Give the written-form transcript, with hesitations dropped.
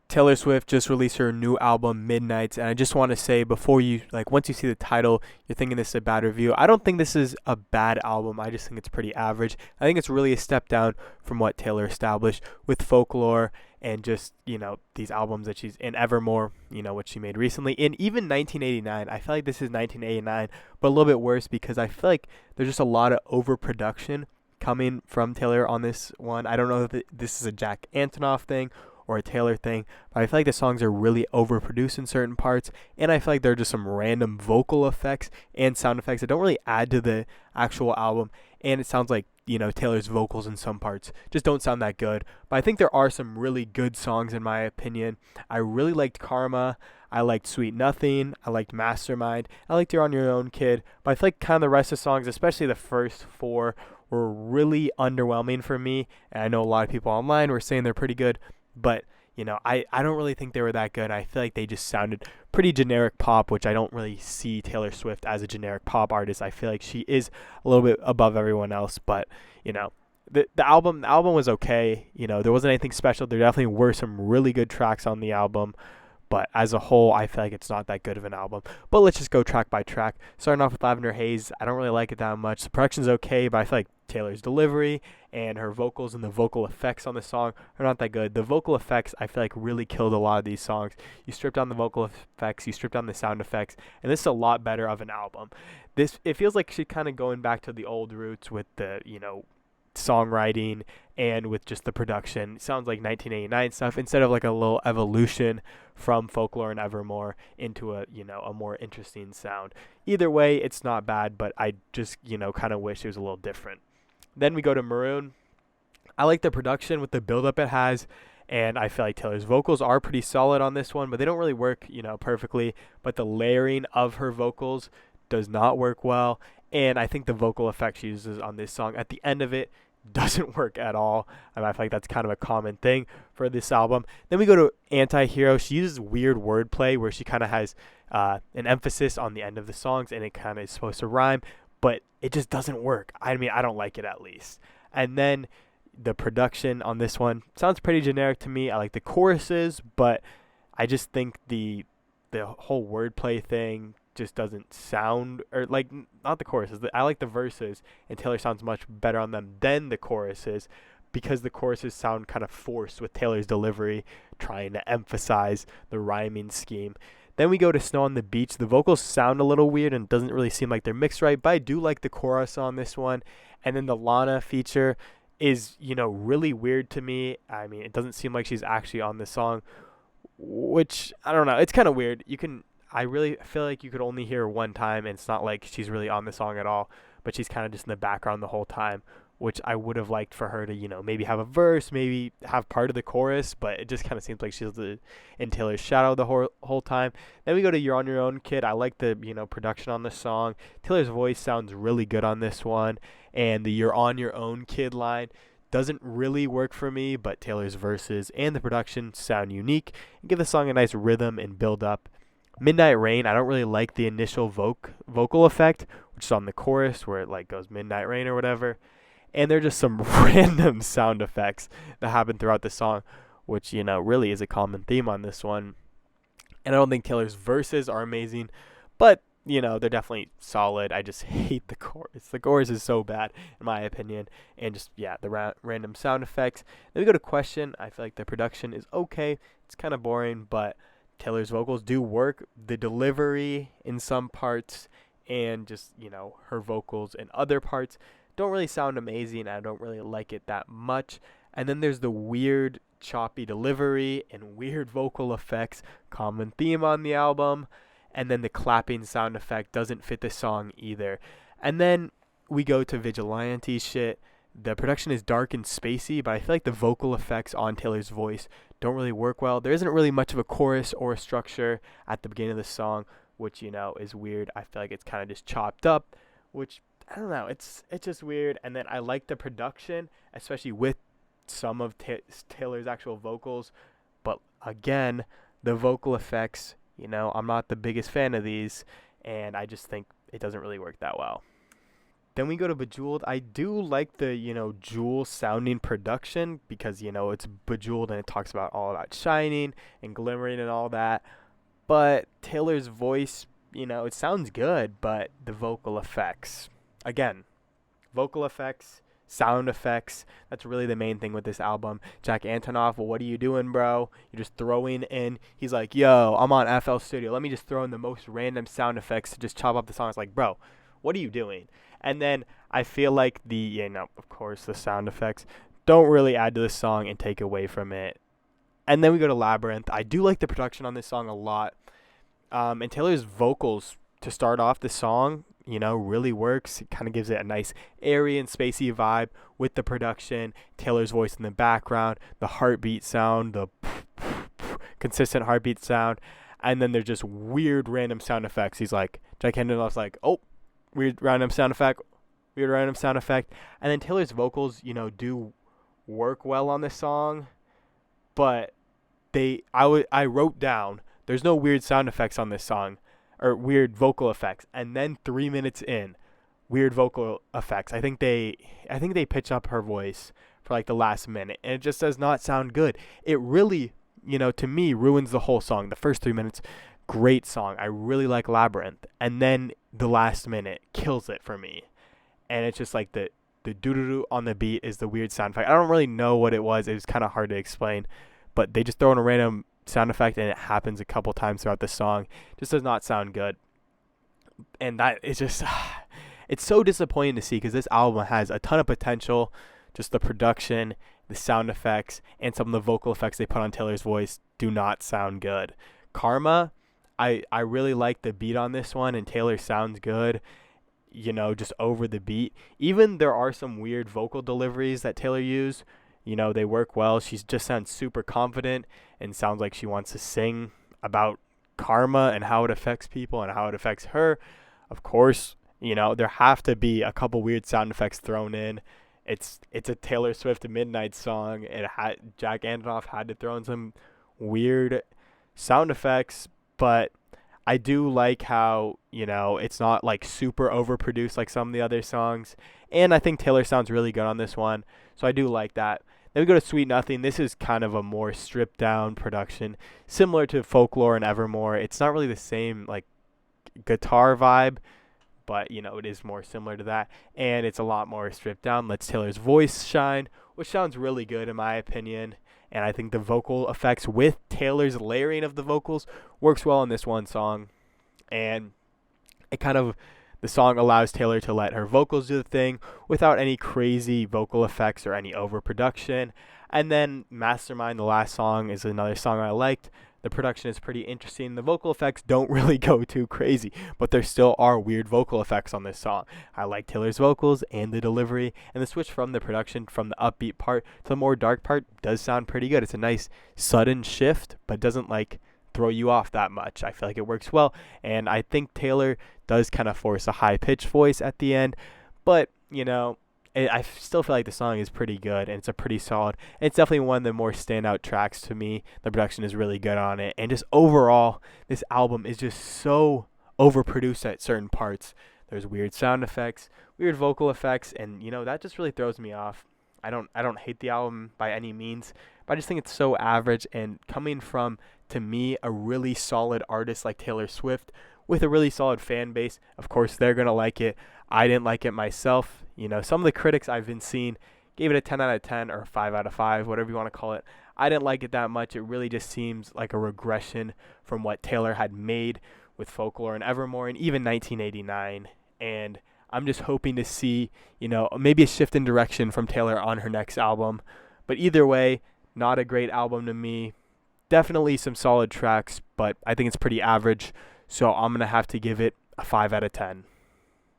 Taylor Swift just released her new album Midnights, and I just want to say before you once you see the title, you're thinking this is a bad review. I don't think this is a bad album. I just think it's pretty average. I think it's really a step down from what Taylor established with Folklore and just, these albums that she's in Evermore, what she made recently. And even 1989, I feel like this is 1989, but a little bit worse because I feel like there's just a lot of overproduction coming from Taylor on this one. I don't know if this is a Jack Antonoff thing or a Taylor thing, but I feel like the songs are really overproduced in certain parts, and I feel like there are just some random vocal effects and sound effects that don't really add to the actual album, and it sounds like, Taylor's vocals in some parts just don't sound that good, but I think there are some really good songs in my opinion. I really liked Karma, I liked Sweet Nothing, I liked Mastermind, I liked You're On Your Own Kid, but I feel like kind of the rest of the songs, especially the first four, were really underwhelming for me, and I know a lot of people online were saying they're pretty good, but I don't really think they were that good. I feel like they just sounded pretty generic pop, which I don't really see Taylor Swift as a generic pop artist. I feel like she is a little bit above everyone else, but the album was okay. There wasn't anything special. There definitely were some really good tracks on the album, but as a whole, I feel like it's not that good of an album. But let's just go track by track. Starting off with Lavender Haze, I don't really like it that much. The production's okay, but I feel like Taylor's delivery and her vocals and the vocal effects on the song are not that good. The vocal effects, I feel like, really killed a lot of these songs. You strip down the vocal effects, you strip down the sound effects, and this is a lot better of an album. It feels like she's kind of going back to the old roots with the, songwriting and with just the production. It sounds like 1989 stuff instead of like a little evolution from Folklore and Evermore into a more interesting sound. Either way, it's not bad, but I just, kind of wish it was a little different. Then we go to Maroon. I like the production with the build-up it has, and I feel like Taylor's vocals are pretty solid on this one, but they don't really work, perfectly. But the layering of her vocals does not work well, and I think the vocal effect she uses on this song at the end of it doesn't work at all. I feel like that's kind of a common thing for this album. Then we go to Anti-Hero. She uses weird wordplay where she kind of has an emphasis on the end of the songs, and it kind of is supposed to rhyme, but it just doesn't work. I mean, I don't like it at least. And then the production on this one sounds pretty generic to me. I like the choruses, but I just think the whole wordplay thing just doesn't sound, or like, not the choruses. I like the verses, and Taylor sounds much better on them than the choruses, because the choruses sound kind of forced with Taylor's delivery, trying to emphasize the rhyming scheme. Then we go to Snow on the Beach. The vocals sound a little weird and doesn't really seem like they're mixed right, but I do like the chorus on this one. And then the Lana feature is, really weird to me. I mean, it doesn't seem like she's actually on the song, which, I don't know. It's kind of weird. I really feel like you could only hear her one time, and it's not like she's really on the song at all, but she's kind of just in the background the whole time, which I would have liked for her to, maybe have a verse, maybe have part of the chorus, but it just kind of seems like she's in Taylor's shadow the whole time. Then we go to You're On Your Own Kid. I like the, production on the song. Taylor's voice sounds really good on this one, and the You're On Your Own Kid line doesn't really work for me, but Taylor's verses and the production sound unique and give the song a nice rhythm and build up. Midnight Rain, I don't really like the initial vocal effect, which is on the chorus where it like goes Midnight Rain or whatever. And they're just some random sound effects that happen throughout the song, which, really is a common theme on this one. And I don't think Taylor's verses are amazing, but, they're definitely solid. I just hate the chorus. The chorus is so bad, in my opinion. And just, the random sound effects. Then we go to Question. I feel like the production is okay. It's kind of boring, but Taylor's vocals do work. The delivery in some parts and just, her vocals in other parts don't really sound amazing. I don't really like it that much. And then there's the weird choppy delivery and weird vocal effects, common theme on the album. And then the clapping sound effect doesn't fit the song either. And then we go to Vigilante shit. The production is dark and spacey, but I feel like the vocal effects on Taylor's voice don't really work well. There isn't really much of a chorus or a structure at the beginning of the song, which, is weird. I feel like it's kind of just chopped up, which, I don't know, it's just weird. And then I like the production, especially with some of Taylor's actual vocals. But again, the vocal effects, I'm not the biggest fan of these, and I just think it doesn't really work that well. Then we go to Bejeweled. I do like the, Jewel sounding production because, it's Bejeweled and it talks about all about shining and glimmering and all that. But Taylor's voice, it sounds good, but the vocal effects, again, vocal effects, sound effects, that's really the main thing with this album. Jack Antonoff, well, what are you doing, bro? You're just throwing in, he's like, yo, I'm on FL Studio. Let me just throw in the most random sound effects to just chop up the song. It's like, bro, what are you doing? And then I feel like of course, the sound effects don't really add to the song and take away from it. And then we go to Labyrinth. I do like the production on this song a lot. And Taylor's vocals to start off the song, really works. It kind of gives it a nice airy and spacey vibe with the production. Taylor's voice in the background, the heartbeat sound, the consistent heartbeat sound. And then there's just weird random sound effects. He's like, Jack Hendeloff's like, oh, weird random sound effect. And then Taylor's vocals, do work well on this song. But I wrote down, there's no weird sound effects on this song, or weird vocal effects. And then 3 minutes in, weird vocal effects. I think they pitch up her voice for like the last minute, and it just does not sound good. It really, to me, ruins the whole song. The first 3 minutes, great song. I really like Labyrinth, and then the last minute kills it for me. And it's just like the doo-doo-doo on the beat is the weird sound effect. I don't really know what it was. It was kind of hard to explain, but they just throw in a random sound effect, and it happens a couple times throughout the song. Just does not sound good. And that is just, it's so disappointing to see because this album has a ton of potential. Just the production, the sound effects, and some of the vocal effects they put on Taylor's voice do not sound good. Karma, I really like the beat on this one, and Taylor sounds good, just over the beat. Even there are some weird vocal deliveries that Taylor used. They work well. She just sounds super confident and sounds like she wants to sing about karma and how it affects people and how it affects her. Of course, there have to be a couple weird sound effects thrown in. It's a Taylor Swift Midnight song. Jack Antonoff had to throw in some weird sound effects, but I do like how, it's not like super overproduced like some of the other songs. And I think Taylor sounds really good on this one, so I do like that. Then we go to Sweet Nothing. This is kind of a more stripped down production, similar to Folklore and Evermore. It's not really the same like guitar vibe, but it is more similar to that, and it's a lot more stripped down. Lets Taylor's voice shine, which sounds really good in my opinion. And I think the vocal effects with Taylor's layering of the vocals works well in this one song. And the song allows Taylor to let her vocals do the thing without any crazy vocal effects or any overproduction. And then Mastermind, the last song, is another song I liked. The production is pretty interesting. The vocal effects don't really go too crazy, but there still are weird vocal effects on this song. I like Taylor's vocals and the delivery, and the switch from the production from the upbeat part to the more dark part does sound pretty good. It's a nice sudden shift, but doesn't throw you off that much. I feel like it works well, and I think Taylor does kind of force a high-pitched voice at the end, but, I still feel like the song is pretty good, and it's a pretty solid, and it's definitely one of the more standout tracks to me. The production is really good on it, and just overall, this album is just so overproduced at certain parts. There's weird sound effects, weird vocal effects, and, that just really throws me off. I don't hate the album by any means, but I just think it's so average, and coming from, to me, a really solid artist like Taylor Swift with a really solid fan base, of course they're going to like it. I didn't like it myself. Some of the critics I've been seeing gave it a 10 out of 10 or 5 out of 5, whatever you want to call it. I didn't like it that much. It really just seems like a regression from what Taylor had made with Folklore and Evermore and even 1989. And I'm just hoping to see, maybe a shift in direction from Taylor on her next album. But either way, not a great album to me. Definitely some solid tracks, but I think it's pretty average. So I'm going to have to give it a 5 out of 10.